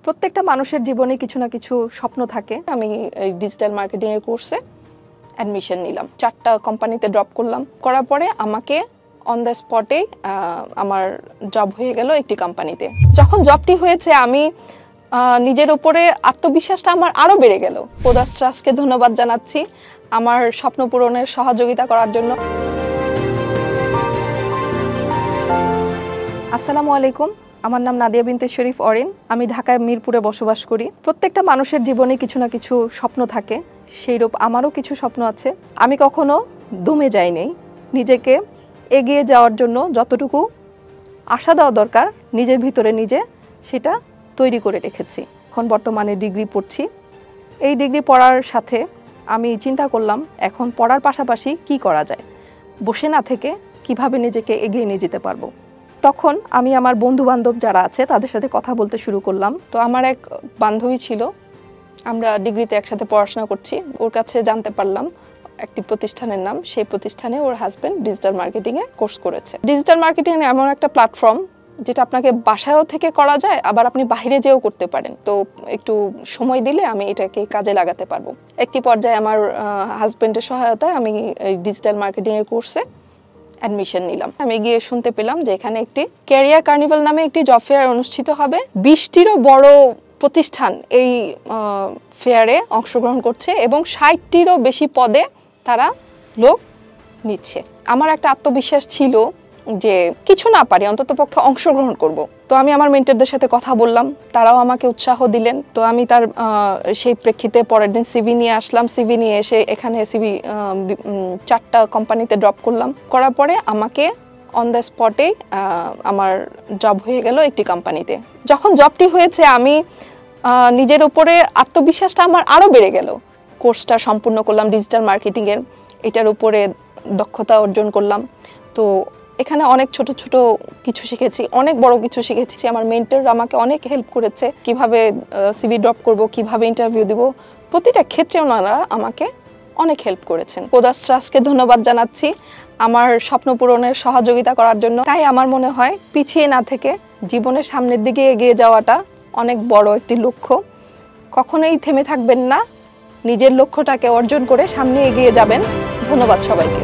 প্রত্যেকটা মানুষের জীবনে কিছু না কিছু স্বপ্ন থাকে। আমি এই ডিজিটাল মার্কেটিং এর কোর্সে অ্যাডমিশন নিলাম। 4টা কোম্পানিতে ড্রপ করলাম। করার পরে আমাকে অন দ্য স্পটে আমার জব হয়ে গেল একটি কোম্পানিতে। যখন জবটি হয়েছে আমি নিজের উপরে আত্মবিশ্বাসটা আমার আরও বেড়ে গেল। পোদাস ট্রাস্টকে ধন্যবাদ জানাচ্ছি আমার স্বপ্ন পূরণের সহযোগিতা করার জন্য। আসসালামু আলাইকুম, আমার নাম নাদিয়া বিনতে শরীফ অরিন। আমি ঢাকায় মিরপুরে বসবাস করি। প্রত্যেকটা মানুষের জীবনে কিছু না কিছু স্বপ্ন থাকে, সেইরূপ আমারও কিছু স্বপ্ন আছে। আমি কখনো দমে যাইনি। নিজেকে এগিয়ে যাওয়ার জন্য যতটুকু আশা দেওয়া দরকার নিজের ভিতরে নিজে সেটা তৈরি করে রেখেছি। এখন বর্তমানে ডিগ্রি পড়ছি। এই ডিগ্রি পড়ার সাথে আমি চিন্তা করলাম এখন পড়ার পাশাপাশি কি করা যায়, বসে না থেকে কিভাবে নিজেকে এগিয়ে নিয়ে যেতে পারবো। তখন আমি আমার বন্ধু বান্ধব যারা আছে তাদের সাথে কথা বলতে শুরু করলাম। তো আমার এক বান্ধবী ছিল, আমরা ডিগ্রিতে একসাথে পড়াশোনা করছি। ওর কাছে জানতে পারলাম একটি প্রতিষ্ঠানের নাম, সেই প্রতিষ্ঠানে ওর হাজব্যান্ড ডিজিটাল মার্কেটিংয়ে কোর্স করেছে। ডিজিটাল মার্কেটিং এমন একটা প্ল্যাটফর্ম যেটা আপনাকে বাসায়ও থেকে করা যায়, আবার আপনি বাইরে যেও করতে পারেন। তো একটু সময় দিলে আমি এটাকে কাজে লাগাতে পারবো। একটি পর্যায়ে আমার হাজব্যান্ডের সহায়তায় আমি এই ডিজিটাল মার্কেটিংয়ের কোর্সে অ্যাডমিশন নিলাম। আমি গিয়ে শুনতে পেলাম যে এখানে একটি ক্যারিয়ার কার্নিভাল নামে একটি জব ফেয়ার অনুষ্ঠিত হবে। 20টিরও বড় প্রতিষ্ঠান এই ফেয়ারে অংশগ্রহণ করছে এবং 60টিরও বেশি পদে তারা লোক নিচ্ছে। আমার একটা আত্মবিশ্বাস ছিল যে কিছু না পারি অন্তত পক্ষে অংশগ্রহণ করব। তো আমি আমার মেন্টরদের সাথে কথা বললাম, তারাও আমাকে উৎসাহ দিলেন। তো আমি তার সেই প্রেক্ষিতে পরের দিন সিভি নিয়ে আসলাম। সিভি নিয়ে এসে এখানে সিভি 4টা কোম্পানিতে ড্রপ করলাম। করার পরে আমাকে অন দ্য স্পটে আমার জব হয়ে গেল একটি কোম্পানিতে। যখন জবটি হয়েছে আমি নিজের উপরে আত্মবিশ্বাসটা আমার আরও বেড়ে গেল। কোর্সটা সম্পূর্ণ করলাম ডিজিটাল মার্কেটিংয়ের, এটার উপরে দক্ষতা অর্জন করলাম। তো এখানে অনেক ছোট ছোট কিছু শিখেছি, অনেক বড় কিছু শিখেছি। আমার মেন্টর আমাকে অনেক হেল্প করেছে, কিভাবে সিভি ড্রপ করব, কিভাবে ইন্টারভিউ দিব, প্রতিটা ক্ষেত্রে ওনারা আমাকে অনেক হেল্প করেছেন। পোদাস ট্রাস্টকে ধন্যবাদ জানাচ্ছি আমার স্বপ্ন পূরণের সহযোগিতা করার জন্য। তাই আমার মনে হয় পিছিয়ে না থেকে জীবনের সামনের দিকে এগিয়ে যাওয়াটা অনেক বড় একটি লক্ষ্য। কখনোই থেমে থাকবেন না, নিজের লক্ষ্যটাকে অর্জন করে সামনে এগিয়ে যাবেন। ধন্যবাদ সবাইকে।